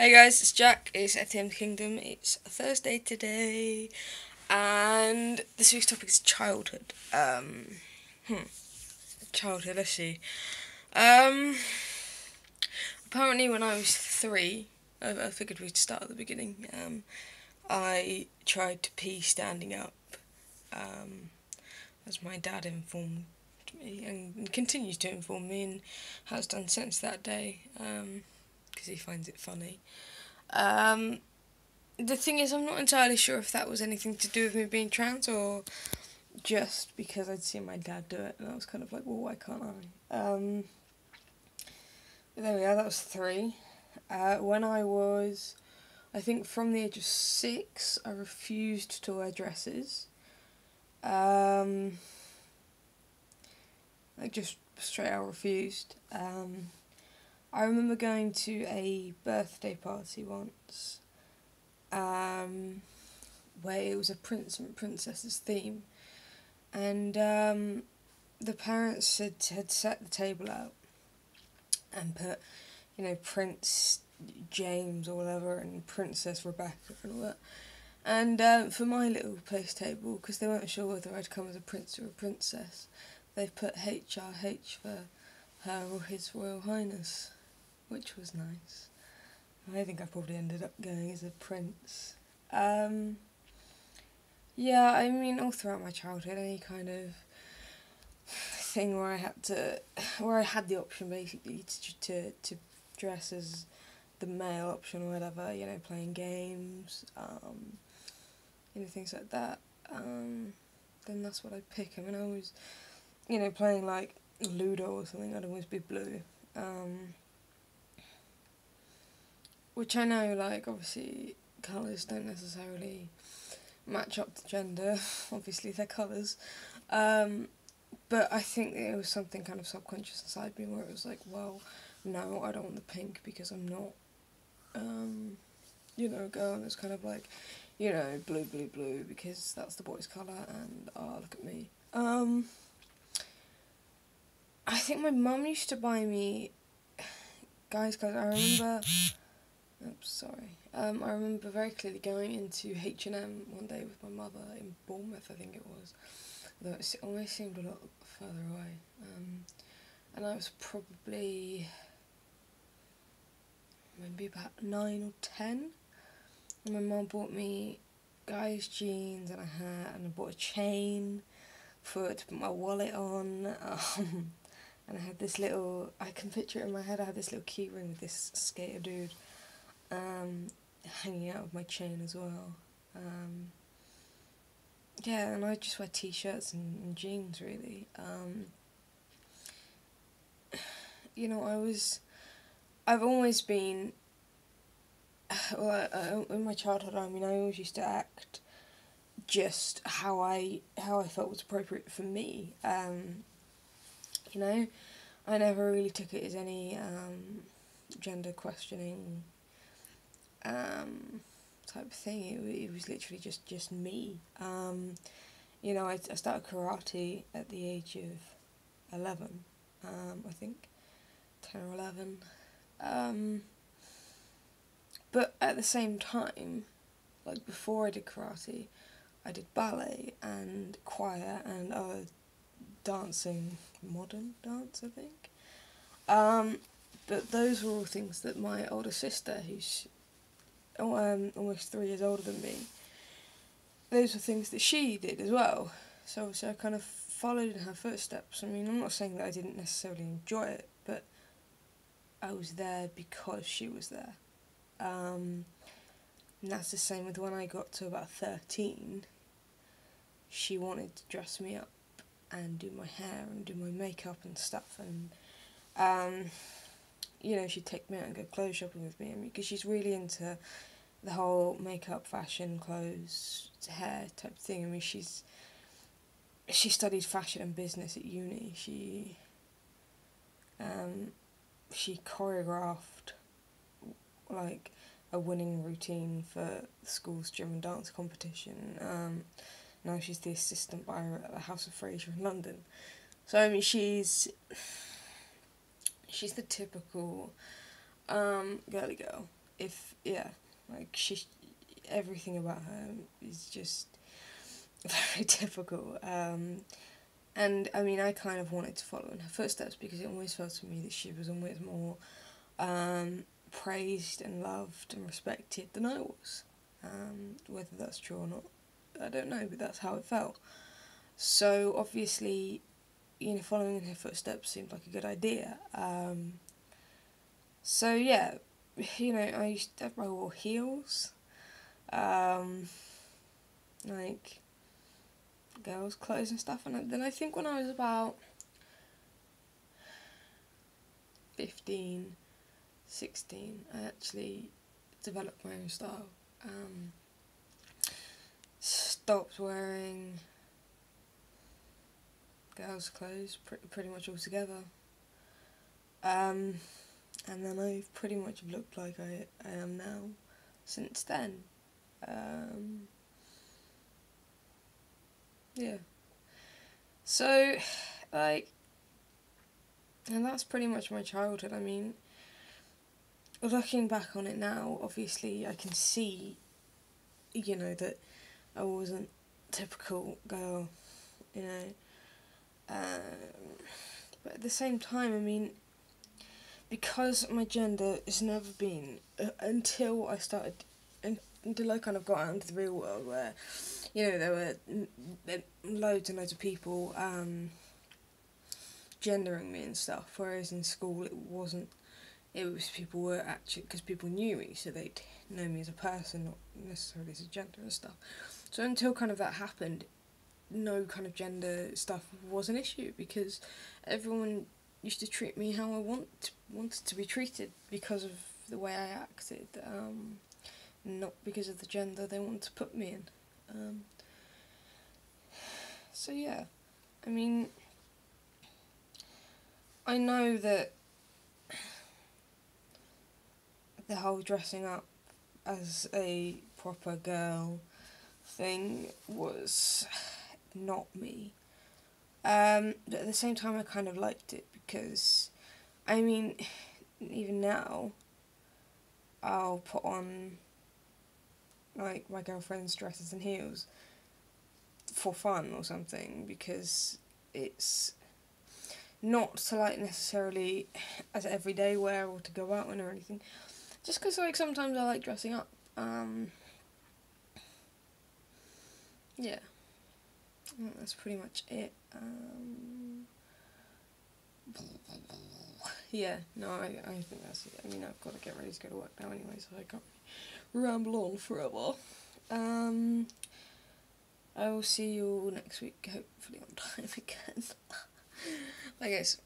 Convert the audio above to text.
Hey guys, it's Jack. It's FTMkingdom. It's Thursday today, and this week's topic is childhood. Childhood. Let's see. Um, Apparently, when I was 3, I figured we'd start at the beginning. I tried to pee standing up, as my dad informed me, and continues to inform me, and has done since that day, because he finds it funny. Um, The thing is, I'm not entirely sure if that was anything to do with me being trans or just because I'd seen my dad do it, and I was kind of like, well, why can't I? But there we are, that was 3. When I was, I think from the age of 6, I refused to wear dresses. Like, just straight out refused. I remember going to a birthday party once, where it was a prince and princess's theme, and the parents had set the table out and put, Prince James or whatever and Princess Rebecca and all that. And for my little place table, because they weren't sure whether I'd come as a prince or a princess, they put HRH for Her or His Royal Highness, which was nice. I think I probably ended up going as a prince. Yeah, I mean, all throughout my childhood, any kind of thing where I had the option basically to dress as the male option or whatever, playing games, things like that, then that's what I'd pick. I mean, I always, playing like Ludo or something, I'd always be blue. Which I know, like, obviously, colours don't necessarily match up to gender, obviously they're colours, but I think it was something kind of subconscious inside me where it was like, well, no, I don't want the pink because I'm not, a girl, and it's kind of like, blue, blue, blue, because that's the boy's colour, and, look at me. I think my mum used to buy me guys' clothes. I remember, oops, sorry. I remember very clearly going into H&M one day with my mother in Bournemouth, I think it was, though it always seemed a lot further away. And I was probably maybe about 9 or 10, and my mum bought me guys' jeans and a hat, and I bought a chain to put my wallet on, and I had this little, I can picture it in my head, I had this little key ring with this skater dude hanging out of my chain as well. Yeah, and I just wear t-shirts and jeans, really. I've always been, well, in my childhood, I always used to act just how I felt was appropriate for me. I never really took it as any gender questioning type of thing. It was literally just me. I started karate at the age of 11, I think, 10 or 11. But at the same time, like before I did karate, I did ballet and choir and other dancing, modern dance, I think. But those were all things that my older sister, who's almost 3 years older than me, those were things that she did as well. So I kind of followed in her footsteps. I mean, I'm not saying that I didn't necessarily enjoy it, but I was there because she was there. And that's the same with when I got to about 13. She wanted to dress me up and do my hair and do my makeup and stuff, and she'd take me out and go clothes shopping with me, because she's really into the whole makeup, fashion, clothes, hair type of thing. I mean, she studied fashion and business at uni. She choreographed like a winning routine for the school's German dance competition. Now she's the assistant buyer at the House of Fraser in London. So I mean, she's the typical girly girl. like everything about her is just very difficult. And I mean, I kind of wanted to follow in her footsteps because it always felt to me that she was always more praised and loved and respected than I was. Whether that's true or not, I don't know, but that's how it felt. So obviously, following in her footsteps seemed like a good idea. So yeah, I wore heels, like girls' clothes and stuff, and then I think when I was about 15, 16, I actually developed my own style. Stopped wearing girls' clothes pretty much altogether. And then I've pretty much looked like I am now since then. Yeah. So, like, and that's pretty much my childhood. I mean, looking back on it now, obviously I can see, that I wasn't a typical girl, but at the same time, I mean, because my gender has never been, until I kind of got out into the real world where, there were loads and loads of people gendering me and stuff, whereas in school it wasn't. It was people were actually, because people knew me, so they'd know me as a person, not necessarily as a gender and stuff. So until kind of that happened, no kind of gender stuff was an issue, because everyone used to treat me how I wanted to be treated because of the way I acted, not because of the gender they wanted to put me in. So yeah, I mean, I know that the whole dressing up as a proper girl thing was not me. But at the same time I kind of liked it because, I mean, even now, I'll put on, like, my girlfriend's dresses and heels for fun or something, because it's not to, like, necessarily as everyday wear or to go out in or anything, just because, like, sometimes I like dressing up. Yeah, that's pretty much it. Yeah, no, I think that's it. I mean, I've got to get ready to go to work now anyway, so I can't ramble on forever. I will see you all next week, hopefully on time again. Bye guys.